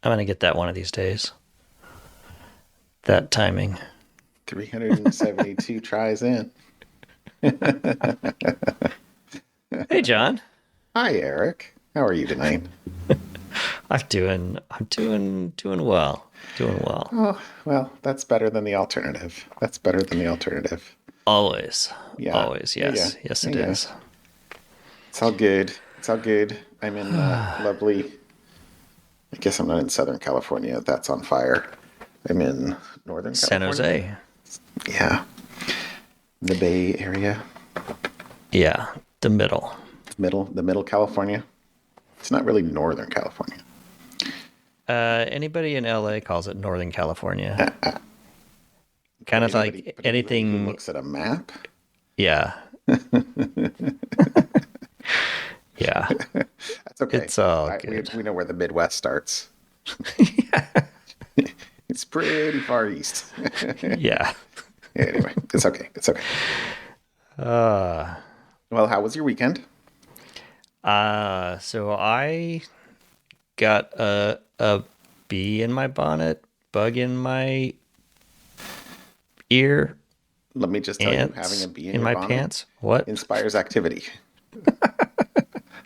I'm going to get that one of these days. That timing. 372 tries in. Hey, John. Hi, Eric. How are you tonight? I'm doing well. Doing well. Oh, well, that's better than the alternative. That's better than the alternative. Always. Yeah, Always. yeah, yeah, Yes. Yes, yeah, it yeah. is. It's all good. It's all good. I'm in lovely. I guess I'm not in Southern California. That's on fire. I'm in Northern San California. Jose. Yeah, the Bay Area, Yeah. The middle. the middle California. It's not really Northern California. Anybody in LA calls it Northern California. Uh, Kind of anybody, like but anybody who anything. looks at a map, Yeah. Yeah. that's okay. It's all We good. we know where the Midwest starts. It's pretty far east. Yeah. Anyway, it's okay. It's okay. Uh, Well, how was your weekend? so I got a bee in my bonnet, bug in my ear, Let me just tell you, having a ants bee in in your my bonnet pants. What? inspires activity.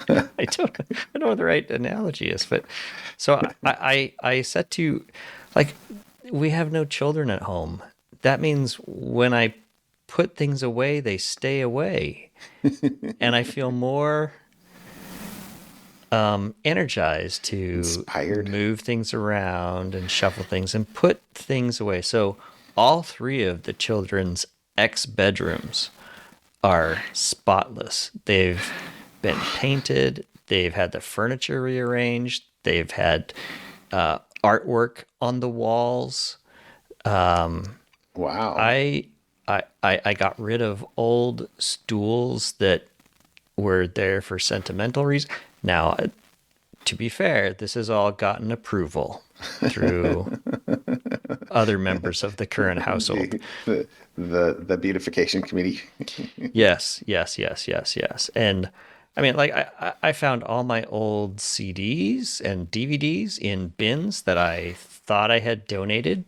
I don't know what the right analogy is, but so I said to, like, we have no children at home. That means when I put things away, they stay away, and I feel more energized to Inspired. move things around and shuffle things and put things away. So all three of the children's ex bedrooms are spotless. They've been painted. They've had the furniture rearranged. They've had artwork on the walls. Wow. I, I got rid of old stools that were there for sentimental reasons. Now, to be fair, this has all gotten approval through other members of the current household. the the beautification committee. Yes, yes, yes, yes, yes. And I mean, like, I found all my old CDs and DVDs in bins that I thought I had donated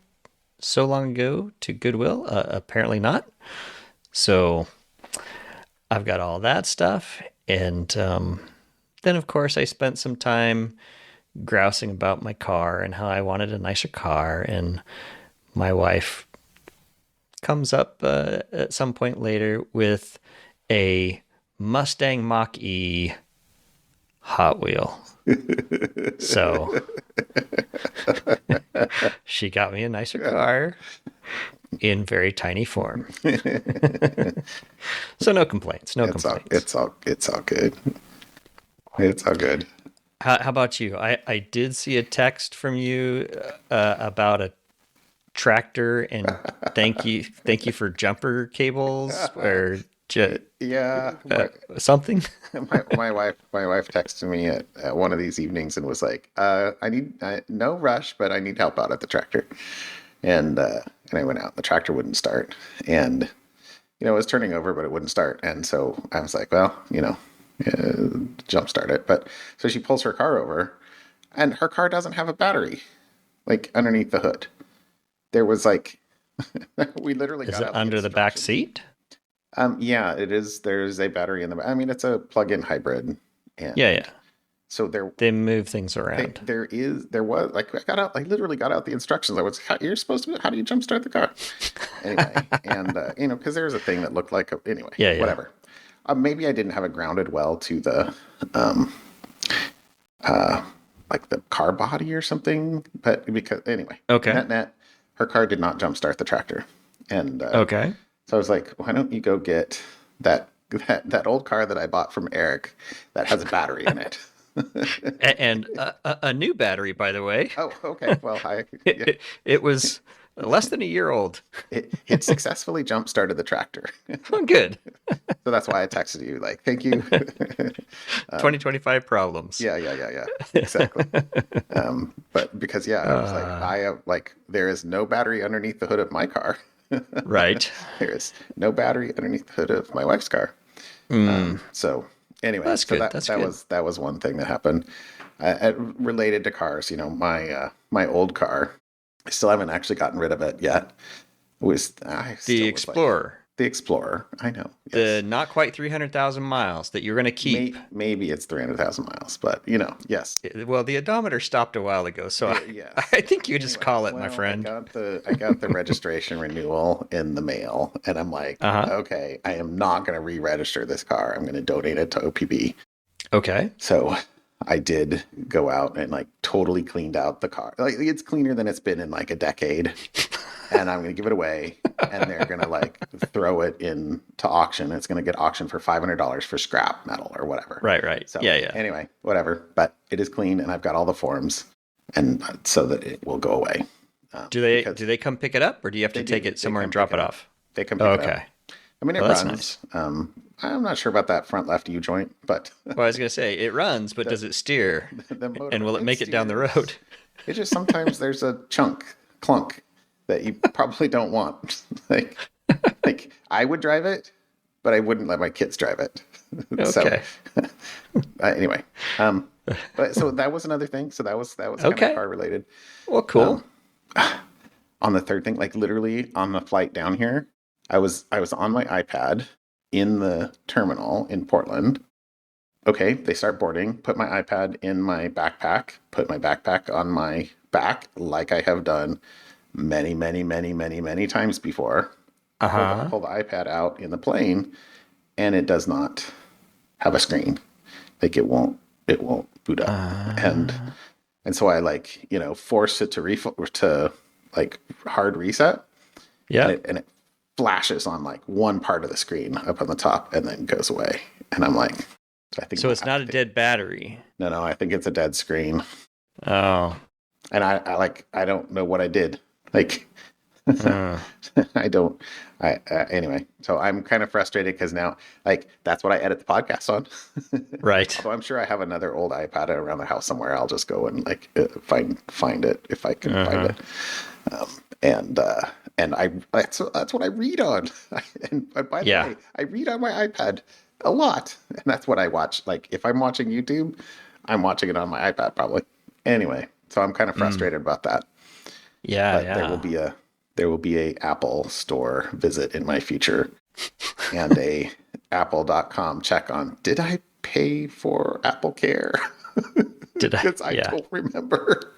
so long ago to Goodwill. Apparently not. So I've got all that stuff. And then, of course, I spent some time grousing about my car and how I wanted a nicer car. And my wife comes up at some point later with a Mustang Mach E Hot Wheel. So she got me a nicer car in very tiny form. So no complaints, no It's all complaints. it's all it's all good. It's all good. How about you? I did see a text from you about a tractor, and thank you for jumper cables or Yeah, something. my wife texted me at one of these evenings and was like, I need no rush, but I need help out at the tractor. And I went out. The tractor wouldn't start, and it was turning over, but it wouldn't start. And so I was like, well, jump start it. But so she pulls her car over, and her car doesn't have a battery, like underneath the hood. There was like, we literally Is got it out the under the back instructions. seat? Yeah, it is. There's a battery in the. I mean, it's a plug-in hybrid, Yeah, and yeah. so there, They move things around. there was like I got out. I literally got out the instructions. I was, you're supposed to. How do you jump start the car? Anyway, and because there was a thing that looked like anyway, Yeah, yeah. whatever. Maybe I didn't have it grounded well to the um uh like the car body or something. But because anyway, Okay. net, her car did not jump start the tractor, and Okay. so I was like, why don't you go get that old car that I bought from Eric that has a battery in it? And a new battery, by the way. Oh, okay. Well, It, yeah, it, it was less than a year old. it successfully jump started the tractor. Oh, good. So that's why I texted you, like, thank you. 2025 problems. Yeah, yeah, yeah, yeah. Exactly. But because yeah, I was like, Uh, I have like there is no battery underneath the hood of my car. right. There is no battery underneath the hood of my wife's car. Mm, So anyway, that's so good. that That's that good. was that was one thing that happened. related to cars, my old car, I still haven't actually gotten rid of it yet. I The still was like Explorer, the Explorer. I know, the yes. not quite 300,000 miles that you're going to keep. Maybe it's 300,000 miles, but yes. Well, the odometer stopped a while ago, so Yes. I think you just Anyway, call it, my well, friend. I got the registration renewal in the mail, and I'm like, Uh-huh. okay, I am not going to re-register this car. I'm going to donate it to OPB. Okay. So I did go out and like totally cleaned out the car. Like it's cleaner than it's been in like a decade, and I'm going to give it away. And they're going to like throw it in to auction. It's going to get auctioned for $500 for scrap metal or whatever. Right, right. So Yeah, yeah. anyway, whatever. But it is clean, and I've got all the forms, and so that it will go away. Do Because they come pick it up, or do you have to they take do. it They somewhere and come pick drop it it up. off? They come pick it up. Okay. I mean, it Well, that's runs. nice. I'm not sure about that front left U joint, but Well, I was going to say it runs, but the does it steer? the motor And will it it make it down the road? steers. It's just sometimes there's a clunk that you probably don't want. like I would drive it, but I wouldn't let my kids drive it. So Okay. anyway, but so that was another thing. So that was kind of Okay. car related. Well, cool. On the third thing, like literally on the flight down here, I was on my iPad in the terminal in Portland. Okay, they start boarding, put my iPad in my backpack, put my backpack on my back, like I have done many, many, many, many, many times before. Uh-huh. Pull the iPad out in the plane, and it does not have a screen. Like it won't boot up. And Uh, and so I like, force it to like hard reset, and yep. it flashes on like one part of the screen up on the top and then goes away. And I'm like, I think So I'm gonna it's have not to a take. dead battery. No, I think it's a dead screen. Oh. And I don't know what I did. Like Uh, I don't. Anyway, so I'm kind of frustrated because now, like, that's what I edit the podcast on. right. Although I'm sure I have another old iPad around the house somewhere. I'll just go and like find it if I can find Uh-huh. it. Um, and that's what I read on. And by the Yeah. way, I read on my iPad a lot, and that's what I watch. Like if I'm watching YouTube, I'm watching it on my iPad probably. Anyway, so I'm kind of Mm. frustrated about that. Yeah, But yeah. there will be a Apple store visit in my future, and a apple.com check on did I pay for Apple Care? Did I? Because I Yeah. don't remember.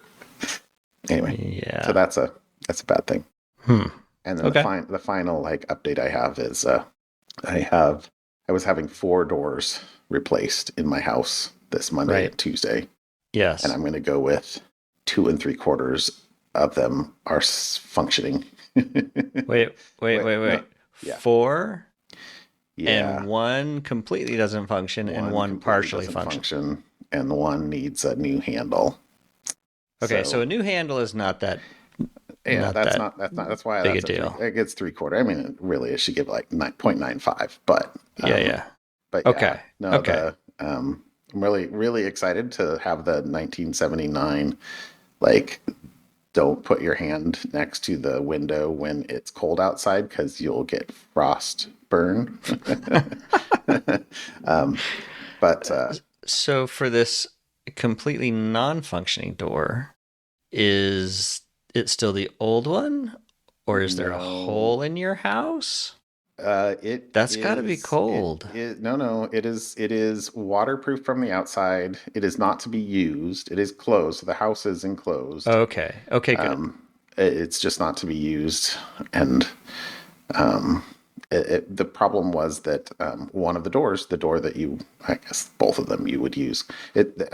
Anyway, so Yeah. that's a bad thing. Hmm. And then Okay. the final like update I have is I was having four doors replaced in my house this Monday Right. and Tuesday, and Yes. I'm going to go with 2 3/4 of them are functioning. Wait, wait, Wait, wait, no, wait. yeah, Four and yeah. one completely doesn't function and One one completely partially doesn't functions. function, and the one needs a new handle. Okay, so So a new handle is yeah, not that that's why big a that's a three. deal. It gets 3/4. I mean, it really, it should give like 9.95, Yeah, yeah. but yeah, Okay. no, Okay. I'm really excited to have the 1979 like don't put your hand next to the window when it's cold outside because you'll get frost burn. um, but So for this completely non-functioning door, is it still the old one, or is there a no, hole in your house? it That's got to be is cold. no, it is waterproof from the outside. It is not to be used. It is closed. So the house is enclosed. Okay. Okay, good. It's just not to be used. And um, the problem was that one of the doors, the door that I guess both of them you would use,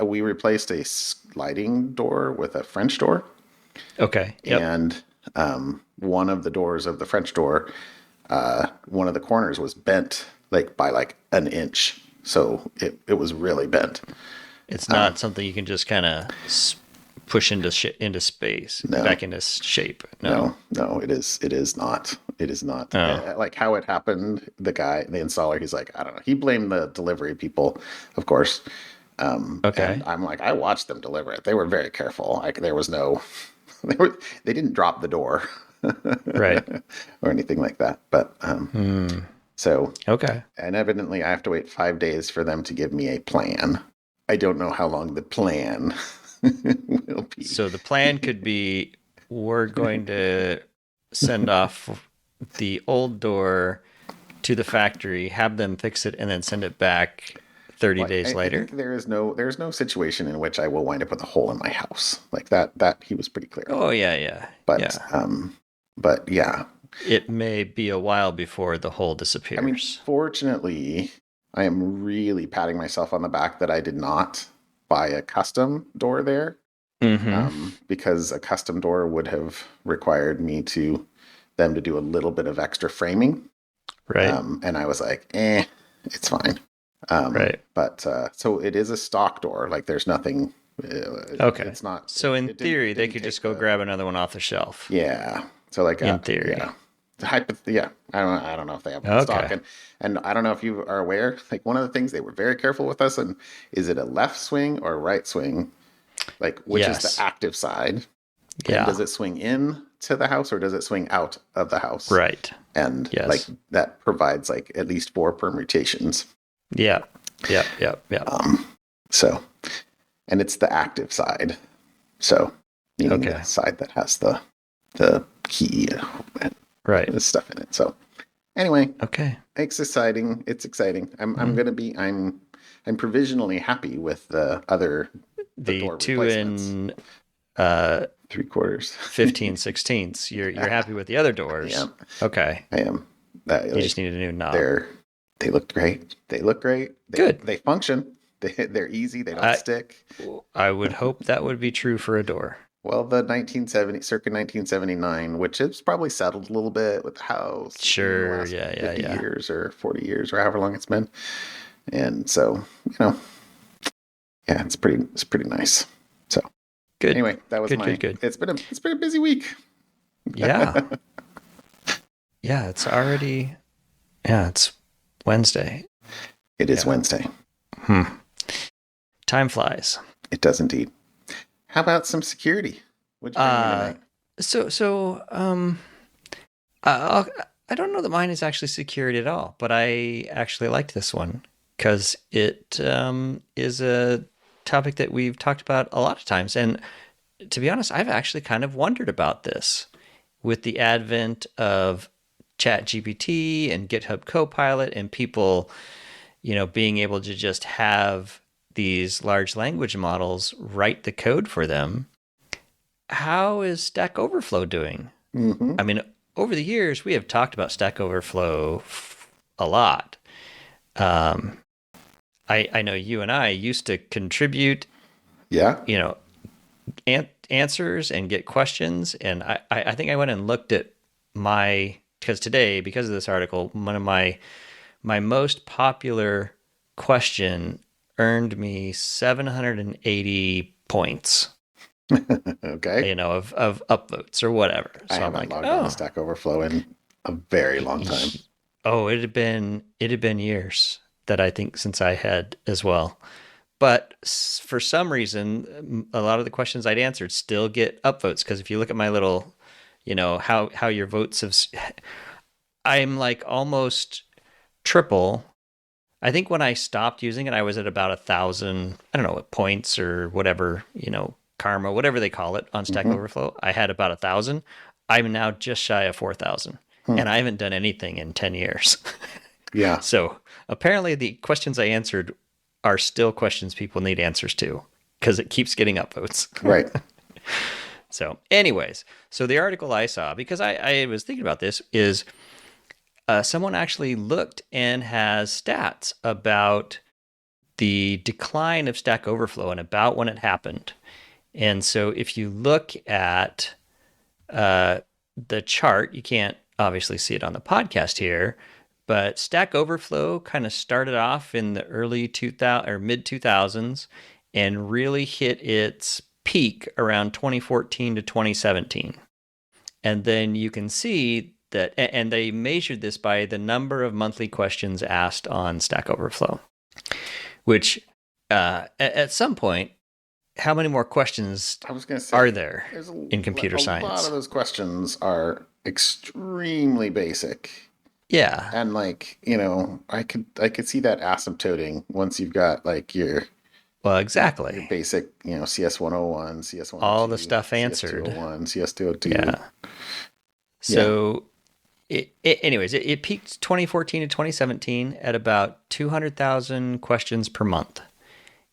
we replaced a sliding door with a French door, Okay. Yep. and one of the doors of the French door, one of the corners was bent like by like an inch, so it was really bent. It's not something you can just kind of push into space, No, back into shape. No. no, it is not. It is not. Oh. Like how it happened, the installer, he's like, I don't know. He blamed the delivery people, of course. And Okay. I'm like, I watched them deliver it. They were very careful. Like there was no, they didn't drop the door Right. or anything like that. But Hmm. so, Okay. and evidently I have to wait 5 days for them to give me a plan. I don't know how long the plan will be. So the plan could be we're going to send off the old door to the factory, have them fix it, and then send it back 30 Well, days I think later. there is no situation in which I will wind up with a hole in my house like that. He was pretty clear on. Oh, yeah, yeah, But yeah. but yeah, It may be a while before the hole I mean, disappears. fortunately, I am really patting myself on the back that I did not buy a custom door there, Mm-hmm. because a custom door would have required them to do a little bit of extra framing. Right, And I was like, it's fine. right. But so it is a stock door. Like there's nothing. Okay. It's not. So in It didn't. theory, It they didn't could just take go the. grab another one off the shelf. Yeah. So like In yeah. theory. Yeah. I don't know if they have one in stock, Okay. and I don't know if you are aware. Like one of the things they were very careful with us, and is it a left swing or a right swing? Like which is the Yes. active side, and Yeah. does it swing in to the house or does it swing out of the house? Right. And like Yes. that provides like at least four permutations. Yeah. Yep. Yep. Yep. Um, so, and it's the active side. So, meaning the Okay. side that has the key and Right. the stuff in it. So, anyway, Okay. it's exciting. It's exciting. I'm Mm. gonna be I'm provisionally happy with the The door two replacements. and uh 3/4. 15/16. You're happy with the other doors. Yeah, Okay. I am. That You like just need a new knob. they're they looked great. They look great. Good. They function. They're easy. They don't I stick. I would hope that would be true for a door. Well, the 1970, circa 1979, which has probably settled a little bit with the house in the Sure. last Yeah. Yeah. 50 Yeah. years or 40 years or however long it's been. And so, you know, yeah, it's pretty nice. So Good. anyway, that was Good. Good. Good. it's been a busy week. Yeah. Yeah. It's already. Yeah. It's Wednesday. It is Yeah. Wednesday. Hmm. Time flies. It does indeed. How about some security? What'd you bring me Uh. tonight? So. I'll, I don't know that mine is actually secured at all, but I actually liked this one because it is a topic that we've talked about a lot of times. And to be honest, I've actually kind of wondered about this with the advent of ChatGPT and GitHub Copilot and people, being able to just have these large language models write the code for them. How is Stack Overflow doing? Mm-hmm. I mean, over the years, we have talked about Stack Overflow a lot. Um, I know you and I used to contribute, Yeah. you know, answers and get questions. And I think I went and looked at because today, because of this article, one of my most popular question earned me 780 points, Okay. of upvotes or whatever. I So I'm haven't like, logged on to oh, Stack Overflow in a very long time. oh, it had been years that I think since I had as well. But for some reason, a lot of the questions I'd answered still get upvotes because if you look at my little, how your votes have, I'm like almost triple. I think when I stopped using it, I was at about 1,000. I don't know what points or whatever, karma, whatever they call it on Stack Mm-hmm. Overflow. I had about 1,000. I'm now just shy of 4,000, Hmm. and I haven't done anything in 10 years. Yeah. So apparently, the questions I answered are still questions people need answers to because it keeps getting upvotes. Right. So, anyways, so the article I saw, because I was thinking about this, is someone actually looked and has stats about the decline of Stack Overflow and about when it happened. And so, if you look at the chart, you can't obviously see it on the podcast here, but Stack Overflow kind of started off in the early 2000 or mid 2000s and really hit its peak around 2014 to 2017. And then you can see that, and they measured this by the number of monthly questions asked on Stack Overflow, which at some point, how many more questions I was going to are say, there there's in computer a lot science? of those questions are extremely basic. Yeah. And like, I could see that asymptoting once you've got like your Well, Your exactly. basic, CS 101, CS All the 102, stuff CS answered. 201, CS 202. Yeah. Yeah. So it peaked 2014 to 2017 at about 200,000 questions per month.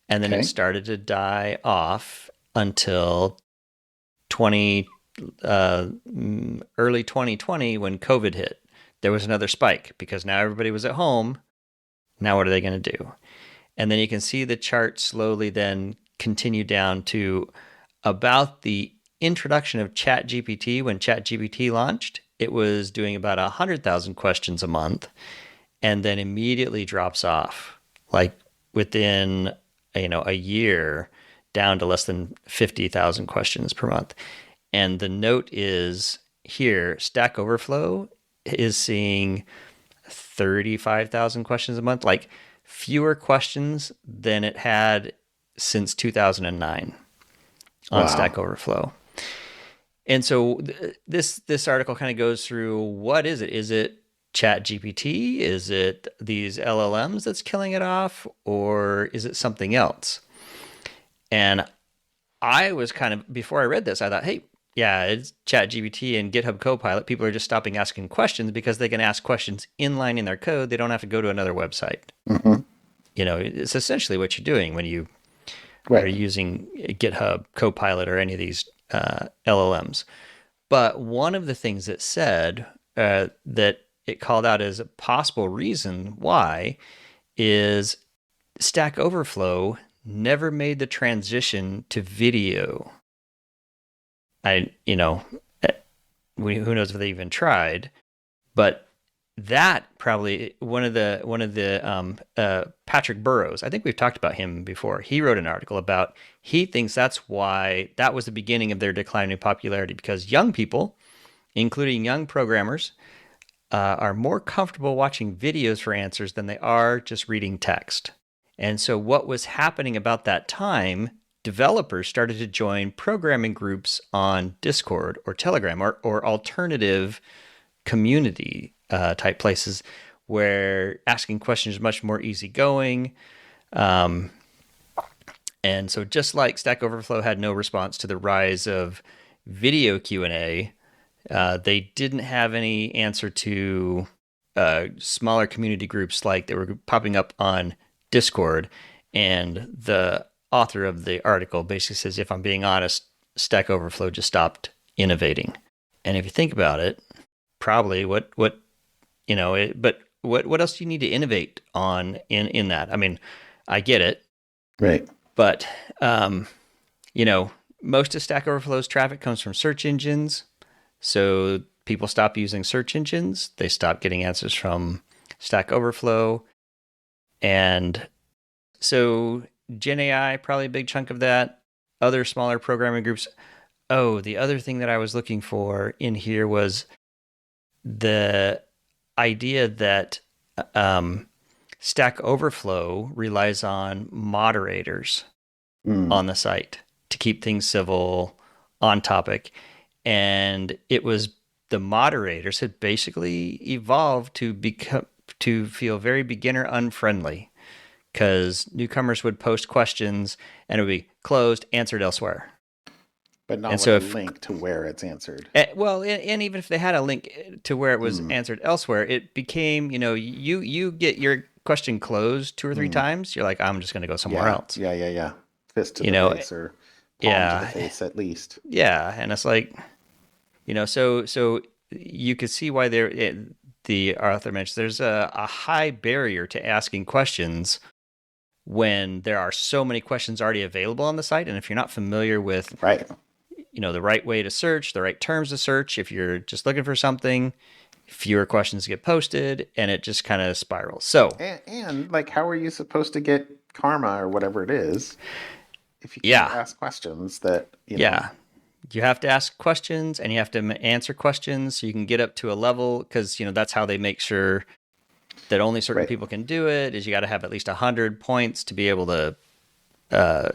And then it Okay. started to die off until 20 early 2020 when COVID hit. There was another spike because now everybody was at home. Now what are they going to do? And then you can see the chart slowly then continue down to about the introduction of ChatGPT. When ChatGPT launched, it was doing about 100,000 questions a month and then immediately drops off like within a year down to less than 50,000 questions per month. And the note is here, Stack Overflow is seeing 35,000 questions a month, like fewer questions than it had since 2009 on Wow. Stack Overflow. And so this article kind of goes through what is it? Is it Chat GPT? Is it these LLMs that's killing it off? Or is it something else? And I was kind of, before I read this, I thought, hey, yeah, it's Chat GPT and GitHub Copilot. People are just stopping asking questions because they can ask questions inline in their code. They don't have to go to another website. Hmm. It's essentially what you're doing when you are Right. using GitHub Copilot or any of these LLMs. But one of the things it said that it called out as a possible reason why is Stack Overflow never made the transition to video. I, you know, who knows if they even tried, but that probably one of the Patrick Burrows. I think we've talked about him before. He wrote an article about he thinks that's why that was the beginning of their declining popularity because young people, including young programmers, are more comfortable watching videos for answers than they are just reading text. And so, what was happening about that time, developers started to join programming groups on Discord or Telegram or alternative community type places where asking questions is much more easygoing. Um, and so, just like Stack Overflow had no response to the rise of video Q&A, they didn't have any answer to smaller community groups like they were popping up on Discord. And the author of the article basically says, if I'm being honest, Stack Overflow just stopped innovating. And if you think about it, probably but what else do you need to innovate on in that? I mean, I get it, Right. but um, you know, most of Stack Overflow's traffic comes from search engines. So people stop using search engines. They stop getting answers from Stack Overflow. And so Gen AI, probably a big chunk of that. Other smaller programming groups. Oh, the other thing that I was looking for in here was the idea that um, Stack Overflow relies on moderators Mm. on the site to keep things civil, on topic. And it was the moderators had basically evolved to feel very beginner unfriendly because newcomers would post questions and it would be closed, answered elsewhere. But not And with so a if link to where it's answered. well, and even if they had a link to where it was Mm. answered elsewhere, it became, you get your question closed two or three Mm. times, you're like, I'm just going to go somewhere Yeah. else. Yeah. Yeah. Yeah. Fist to You the know, face or palm to the yeah, face at least. yeah, and it's like, so you could see why the author mentions there's a high barrier to asking questions when there are so many questions already available on the site, and if you're not familiar with Right. the right way to search, the right terms to search, if you're just looking for something, fewer questions get posted, and it just kind of spirals. So And like, how are you supposed to get karma or whatever it is if you can't yeah, ask questions that, yeah, you have to ask questions and you have to answer questions so you can get up to a level because that's how they make sure that only certain right. people can do it. Is you got to have at least 100 points to be able to uh,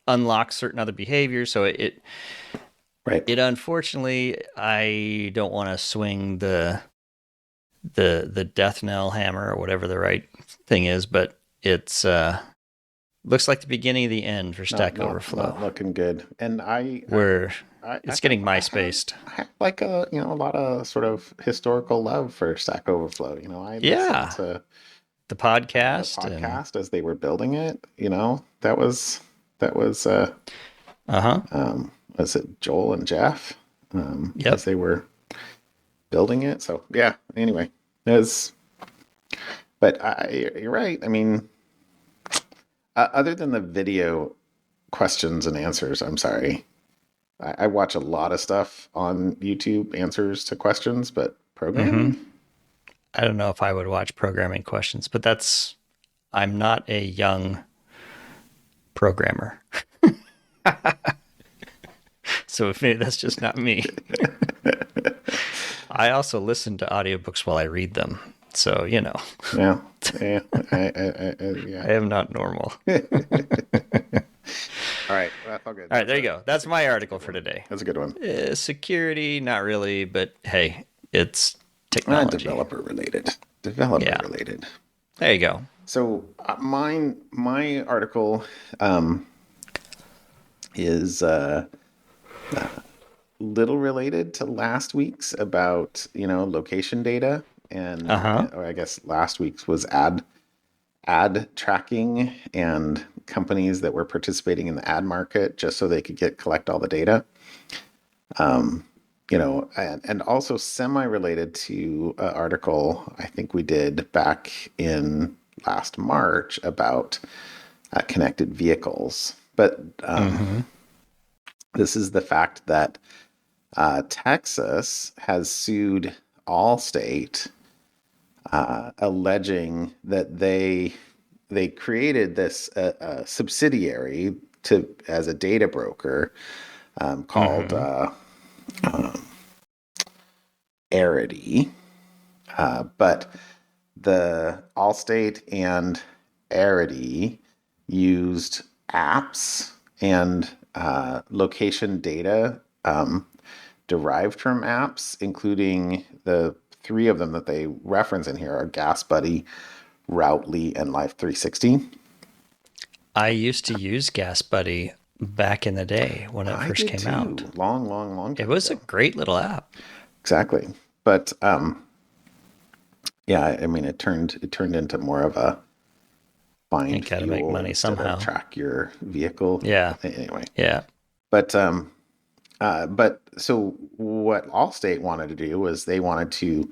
unlock certain other behaviors. So Right. it unfortunately, I don't want to swing the death knell hammer or whatever the right thing is, but it's Looks like the beginning of the end for Stack Not Overflow. looking good. And Where I it's getting have MySpaced. like a lot of sort of historical love for Stack Overflow. I listened Yeah, to the the podcast and podcast as they were building it. That was uh-huh. was it Joel and Jeff as Yep. they were building it. So yeah. Anyway, it was. But you're right. I mean, other than the video questions and answers, I'm sorry. I watch a lot of stuff on YouTube, answers to questions, but Mm-hmm. programming? I don't know if I would watch programming questions, but I'm not a young programmer. So maybe that's just not me. I also listen to audiobooks while I read them. So, Yeah, yeah, yeah. I am not normal. All right, well, that's all good. All right, there you go. That's my That's a article good for one. today. That's a good one. Security, not really, but hey, it's technology. Developer related. Developer Yeah, related. there you go. So my article is little related to last week's about location data Uh huh. or I guess last week's was ad tracking and companies that were participating in the ad market just so they could collect all the data. And also semi related to an article I think we did back in last March about connected vehicles. But Mm-hmm. this is the fact that Texas has sued Allstate, alleging that they created this subsidiary to as a data broker called Mm-hmm. Arity, but the Allstate and Arity used apps and location data derived from apps, including the three of them that they reference in here are Gas Buddy, Routely, and Life 360. I used to use Gas Buddy back in the day when it I first did came out. too, long, long, long It time was a ago. great little app. Exactly, but yeah, I mean, it turned into more of a You find got to make fuel money instead of somehow. track your vehicle. Yeah. Anyway, Yeah. but so what Allstate wanted to do was they wanted to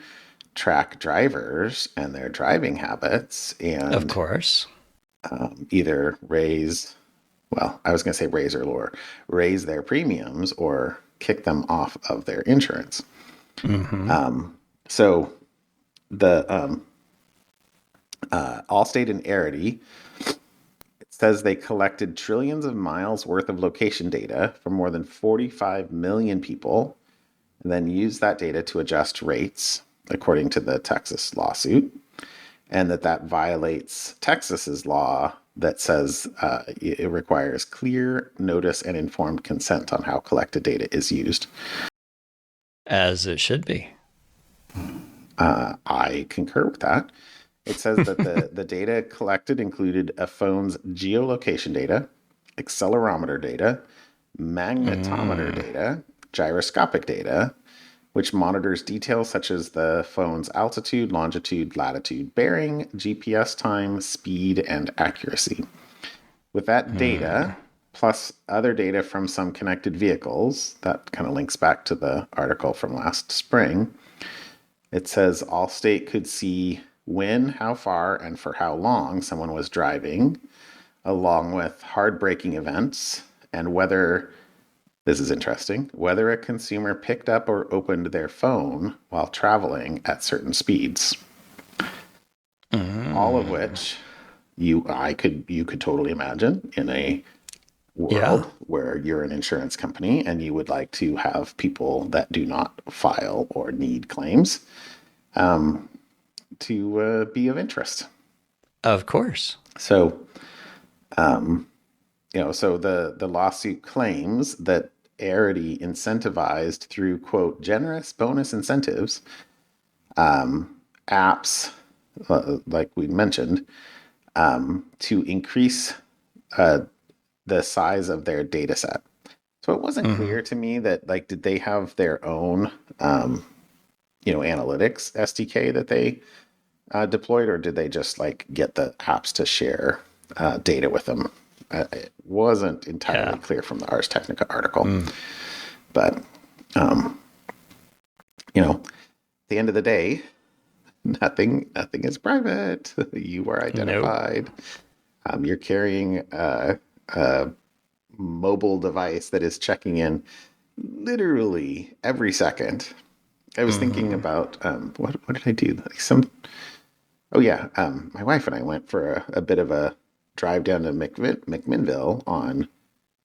track drivers and their driving habits Of and course. either I was going to say raise or lower, raise their premiums or kick them off of their insurance. Mm-hmm. So the Allstate and Arity, it says they collected trillions of miles worth of location data from more than 45 million people and then used that data to adjust rates according to the Texas lawsuit, and that violates Texas's law that says it requires clear notice and informed consent on how collected data is used. As it should be. I concur with that. It says that the data collected included a phone's geolocation data, accelerometer data, magnetometer Mm. data, gyroscopic data, which monitors details such as the phone's altitude, longitude, latitude, bearing, GPS time, speed, and accuracy. With that data, Mm. plus other data from some connected vehicles, that kind of links back to the article from last spring. It says Allstate could see when, how far, and for how long someone was driving, along with hard braking events and whether, this is interesting, whether a consumer picked up or opened their phone while traveling at certain speeds. All of Mm. which you could totally imagine in a Yeah. world where you're an insurance company and you would like to have people that do not file or need claims to be of interest. Of course. So, so the lawsuit claims that Arity incentivized through quote generous bonus incentives, apps like we mentioned, to increase the size of their data set. So it wasn't Hmm. clear to me that like did they have their own analytics SDK that they deployed, or did they just like get the apps to share data with them? It wasn't entirely Yeah. clear from the Ars Technica article, Mm. but at the end of the day, nothing is private. You are Nope. identified. You're carrying a mobile device that is checking in literally every second. I was thinking Hmm. about what did I do? Like oh yeah, my wife and I went for a bit of a drive down to McMinnville on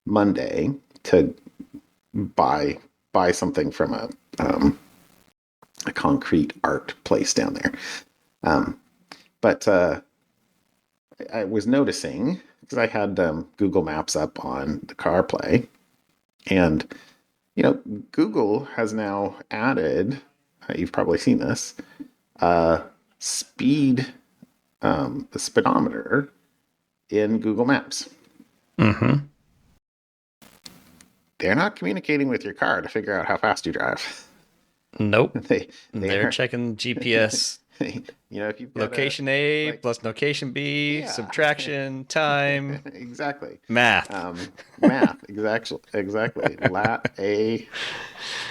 Monday to buy buy something from a concrete art place down there. Um, but I was noticing because I had Google Maps up on the CarPlay, and you know, Google has now added. You've probably seen this uh, speed, the speedometer in Google Maps. Hmm. They're not communicating with your car to figure out how fast you drive. Nope. they they They're are, checking GPS. if you've got a Location A like, plus location B, yeah, subtraction, time, exactly. math. Math, exactly. Lat A,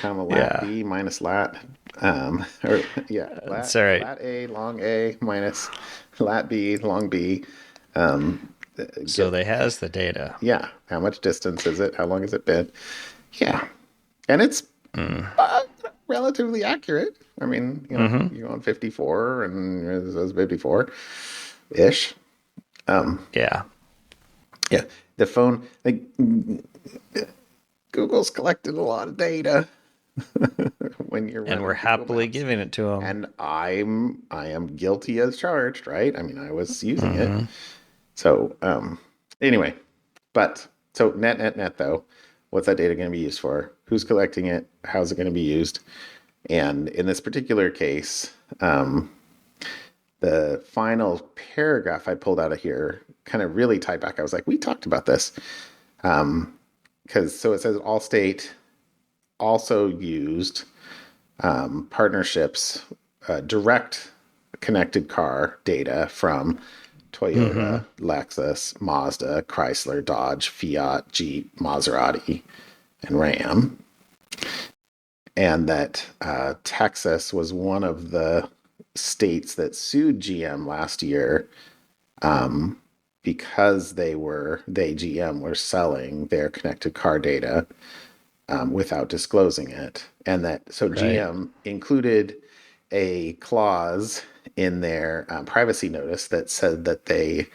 comma lat Yeah. B minus lat, or yeah, That's all right. lat A long A minus lat B long B. Um, So get they has the data. Yeah, how much distance is it? How long has it been? Yeah, and it's Mm. relatively accurate. I mean, Hmm. you're on 54 and it says 54 ish. Um, Yeah. yeah, the phone, like Google's collected a lot of data when you're And we're running Google happily Maps, giving it to them. and I am guilty as charged, right? I mean, I was using it. Hmm. So anyway, but so net though, what's that data going to be used for? Who's collecting it? How's it going to be used? And in this particular case, the final paragraph I pulled out of here kind of really tied back. I was like, we talked about this. Because so it says Allstate also used partnerships, direct connected car data from Hmm. Toyota, Lexus, Mazda, Chrysler, Dodge, Fiat, Jeep, Maserati, and Ram. And that Texas was one of the states that sued GM last year because they GM were selling their connected car data without disclosing it, and that so Right. GM included a clause in their privacy notice that said that they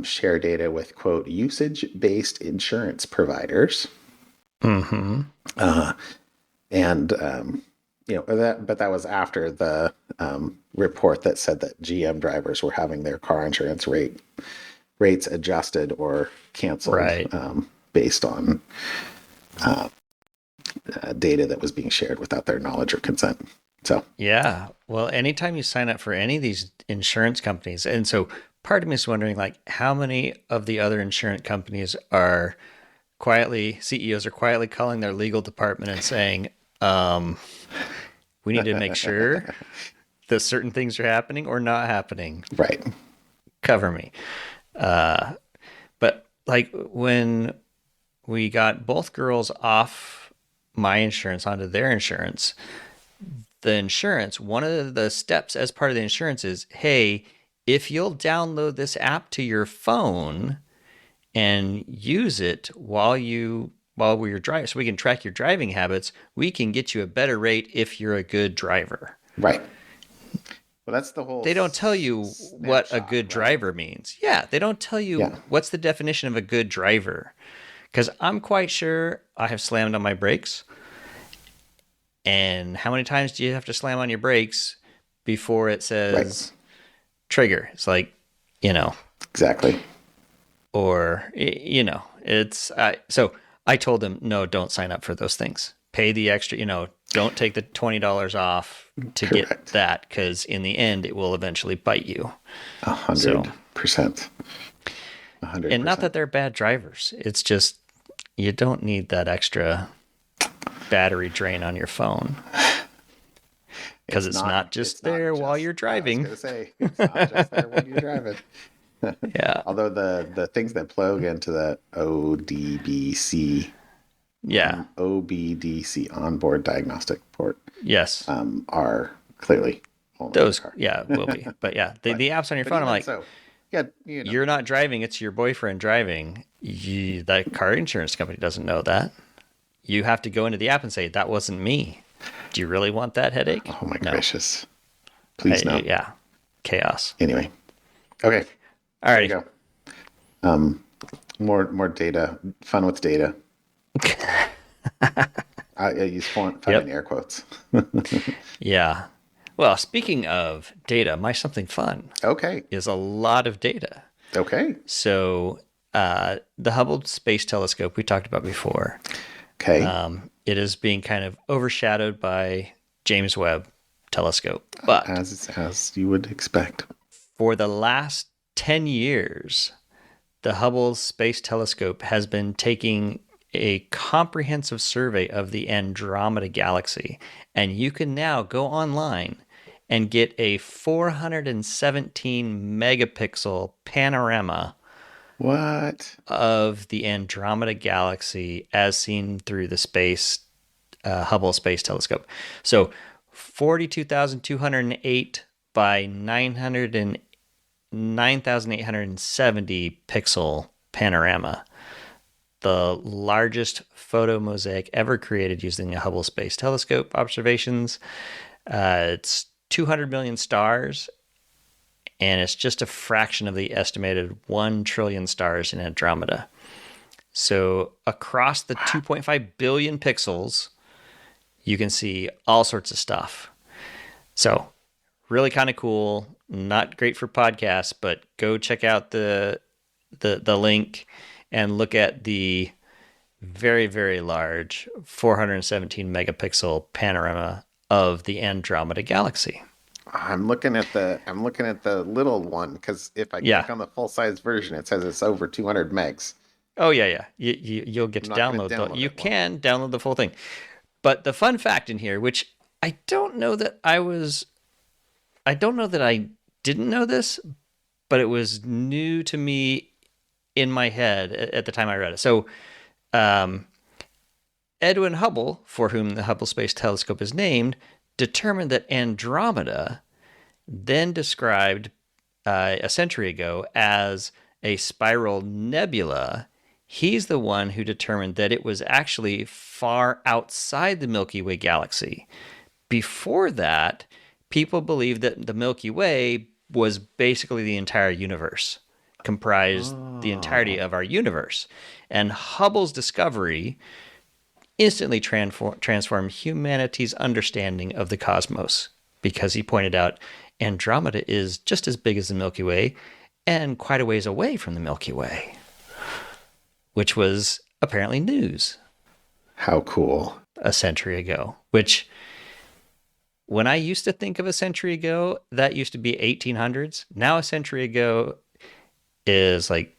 share data with quote usage-based insurance providers, Hmm. and but that was after the report that said that GM drivers were having their car insurance rates adjusted or canceled Right. based on data that was being shared without their knowledge or consent. So, Yeah. Well, anytime you sign up for any of these insurance companies, and so part of me is wondering, like, how many of the other insurance companies are quietly, CEOs are quietly calling their legal department and saying, um, we need to make sure that certain things are happening or not happening. right, Cover me. But like when we got both girls off my insurance onto their insurance, the insurance, one of the steps as part of the insurance is, hey, if you'll download this app to your phone and use it while we're driving, so we can track your driving habits, we can get you a better rate if you're a good driver. right. Well, that's the whole They don't tell you what a snapshot, good right? driver means. Yeah, they don't tell Yeah, you what's the definition of a good driver. Because I'm quite sure I have slammed on my brakes. And how many times do you have to slam on your brakes before it right, says trigger? It's like, you know, exactly. or, it's, so I told them, no, don't sign up for those things. Pay the extra, don't take the $20 off to get Correct. that because in the end, it will eventually bite you. a So hundred percent. And not 100%. that they're bad drivers. It's just you don't need that extra battery drain on your phone because It's it's not. not just It's not there while just. you're I was driving. gonna say it's not just there when you're driving. Yeah. Although the things that plug into the Yeah. OBDC onboard diagnostic port Yes. are clearly only in the Those, car. yeah, will be. But yeah, but the apps on your but phone, I'm even like, so, yeah, you're not driving, it's your boyfriend driving. That car insurance company doesn't know that. You have to go into the app and say, that wasn't me. Do you really want that headache? Oh my No. gracious! Please no. Yeah. Chaos. Anyway, okay, there you Alrighty. go. More data, fun with data. I use fun in Yep. air quotes. Yeah. Well, speaking of data, my something fun Okay, is a lot of data. okay, So, the Hubble Space Telescope we talked about before, okay. it is being kind of overshadowed by James Webb Telescope. But As you would expect. for the last 10 years, the Hubble Space Telescope has been taking a comprehensive survey of the Andromeda galaxy. And you can now go online and get a 417 megapixel panorama What? of the Andromeda galaxy as seen through the Hubble Space Telescope. So 42,208 by 9,870 pixel panorama, the largest photo mosaic ever created using a Hubble Space Telescope observations. It's 200 million stars, and it's just a fraction of the estimated 1 trillion stars in Andromeda. So across the 2.5 billion pixels, you can see all sorts of stuff. So really kind of cool. Not great for podcasts, but go check out the link and look at the very, very large 417 megapixel panorama of the Andromeda galaxy. I'm looking at the little one because if I Yeah. click on the full size version, it says it's over 200 megs. Oh yeah, yeah. You'll get I'm to not going to download download you it. Well, can download the full thing. But the fun fact in here, which I don't know that I didn't know this, but it was new to me in my head at the time I read it. So, um, Edwin Hubble, for whom the Hubble Space Telescope is named, determined that Andromeda, then described a century ago as a spiral nebula, he's the one who determined that it was actually far outside the Milky Way galaxy. Before that, people believed that the Milky Way was basically the entire universe, comprised the entirety oh, of our universe. And Hubble's discovery instantly transformed humanity's understanding of the cosmos because he pointed out Andromeda is just as big as the Milky Way and quite a ways away from the Milky Way, which was apparently news how cool. a century ago. Which, when I used to think of a century ago, that used to be 1800s. Now, a century ago is like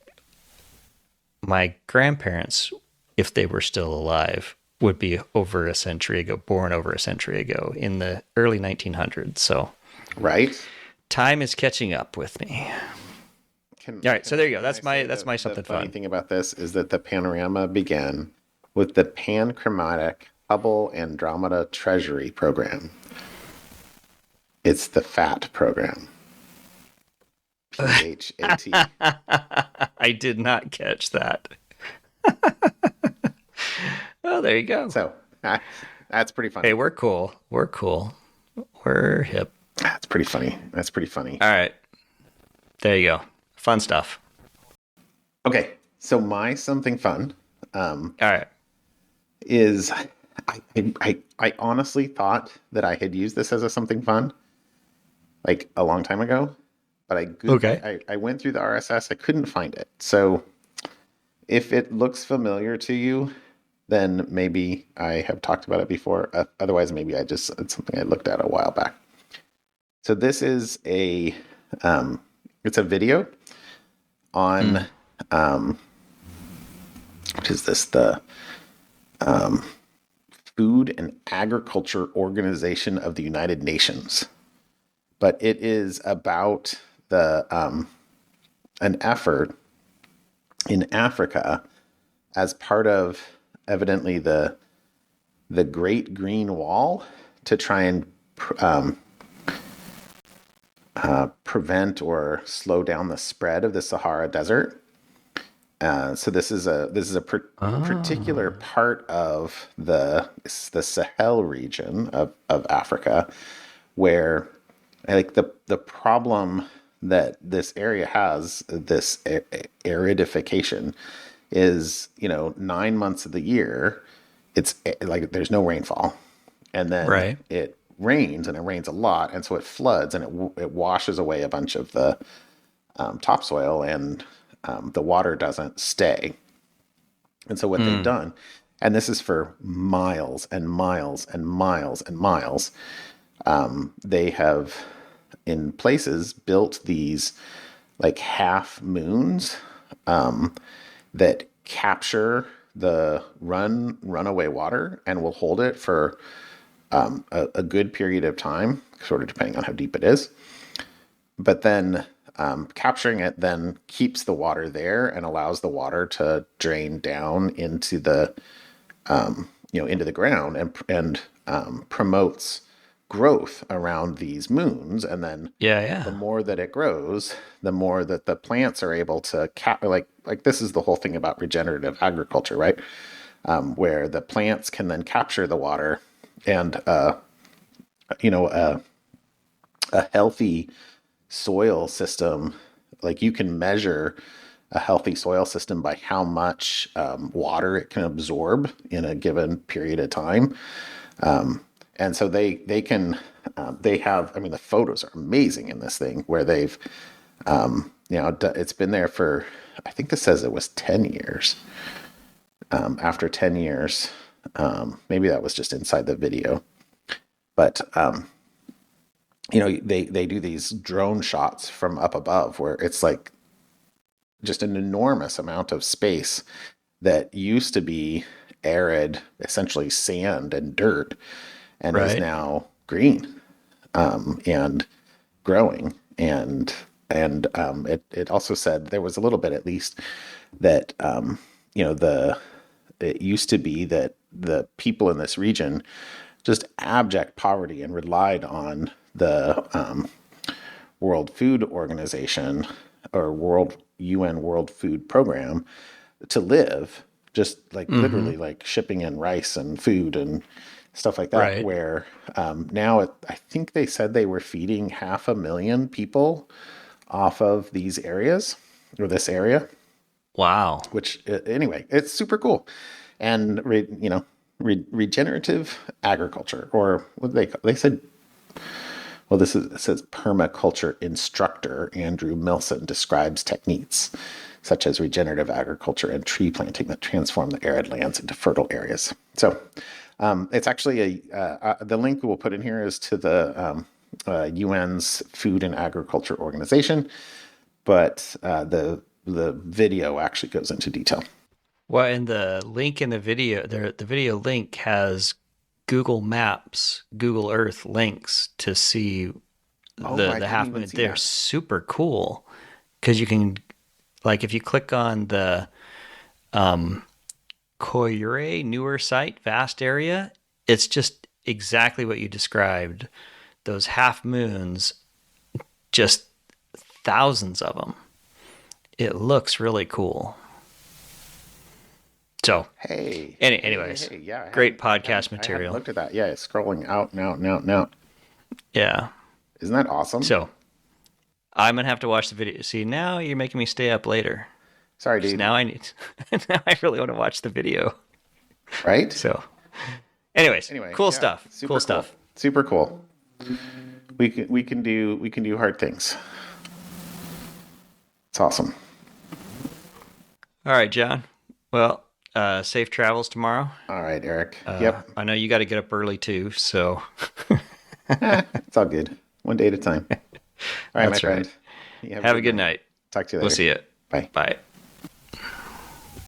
my grandparents, if they were still alive, would be over a century ago, born over a century ago in the early 1900s. So Right? time is catching up with me. All right, so there you go. Can I say That's my the something funny fun. thing about this is that the panorama began with the panchromatic Hubble Andromeda Treasury Program. It's the FAT program. PHAT. I did not catch that. Oh, there you go. So that's pretty Hey, funny. we're cool. We're cool. We're hip. That's pretty funny. That's pretty funny. All right, there you go. Fun stuff. Okay, so my something fun All right. is I honestly thought that I had used this as a something fun like a long time ago, but Okay. I went through the RSS, I couldn't find it. So if it looks familiar to you, then maybe I have talked about it before. Otherwise, maybe it's something I looked at a while back. So this is it's a video on What is this? The Food and Agriculture Organization of the United Nations. But it is about the an effort in Africa as part of evidently the Great Green Wall to try and prevent or slow down the spread of the Sahara Desert. So Oh. particular part of the Sahel region of Africa where like the problem that this area has, this aridification, is 9 months of the year it's like there's no rainfall, and then Right. it rains, and it rains a lot, and so it floods, and it washes away a bunch of the topsoil, and the water doesn't stay. And so what they've Mm. done, and this is for miles and miles and miles and miles, they have in places built these like half moons that capture the runaway water and will hold it for a good period of time, sort of depending on how deep it is. But then capturing it then keeps the water there and allows the water to drain down into the into the ground, and promotes growth around these moons. And then Yeah, the yeah. more that it grows, the more that the plants are able to like this is the whole thing about regenerative agriculture, right? Where the plants can then capture the water, and you know a, a healthy soil system, like you can measure a healthy soil system by how much water it can absorb in a given period of time. And so they can they have, I mean, the photos are amazing in this thing where they've it's been there for, I think this says it was 10 years. After 10 years, maybe that was just inside the video, but they do these drone shots from up above where it's like just an enormous amount of space that used to be arid, essentially sand and dirt, and is Right. now green, and growing. And it also said there was a little bit, at least, that the it used to be that the people in this region just abject poverty and relied on the World Food Organization, or World UN World Food Program, to live, just like Mm-hmm. literally like shipping in rice and food and stuff like that. Right. Where now I think they said they were feeding 500,000 people off of these areas, or this area, Wow. which anyway, it's super cool. And regenerative agriculture, or what they said. Well, it says permaculture instructor Andrew Milson describes techniques such as regenerative agriculture and tree planting that transform the arid lands into fertile areas. So it's actually the link we'll put in here is to the UN's Food and Agriculture Organization, but the video actually goes into detail. Well, and the link in the video, the video link has Google Maps, Google Earth links to see Oh, I the didn't half even moon. see They're that. super cool because you can, like, if you click on the Koyure newer site, vast area, it's just exactly what you described. Those half moons, just thousands of them. It looks really cool. So, Hey, anyways, yeah, great podcast I hadn't material. looked at that. Yeah, it's scrolling out and out and out and out. Yeah. Isn't that awesome? So I'm gonna have to watch the video. See, now you're making me stay up later Sorry, because dude. now I need. Now I really want to watch the video. Right? So, anyways, Anyway, cool yeah, stuff. Cool super cool. stuff. Super cool. We can do hard things. It's awesome. All right, John. Well, safe travels tomorrow. All right, Eric. Yep. I know you got to get up early too. So It's all good. One day at a time. All right, my that's right. friend. You have a Have a good good night. night. Talk to you We'll later. see you. Bye. Bye.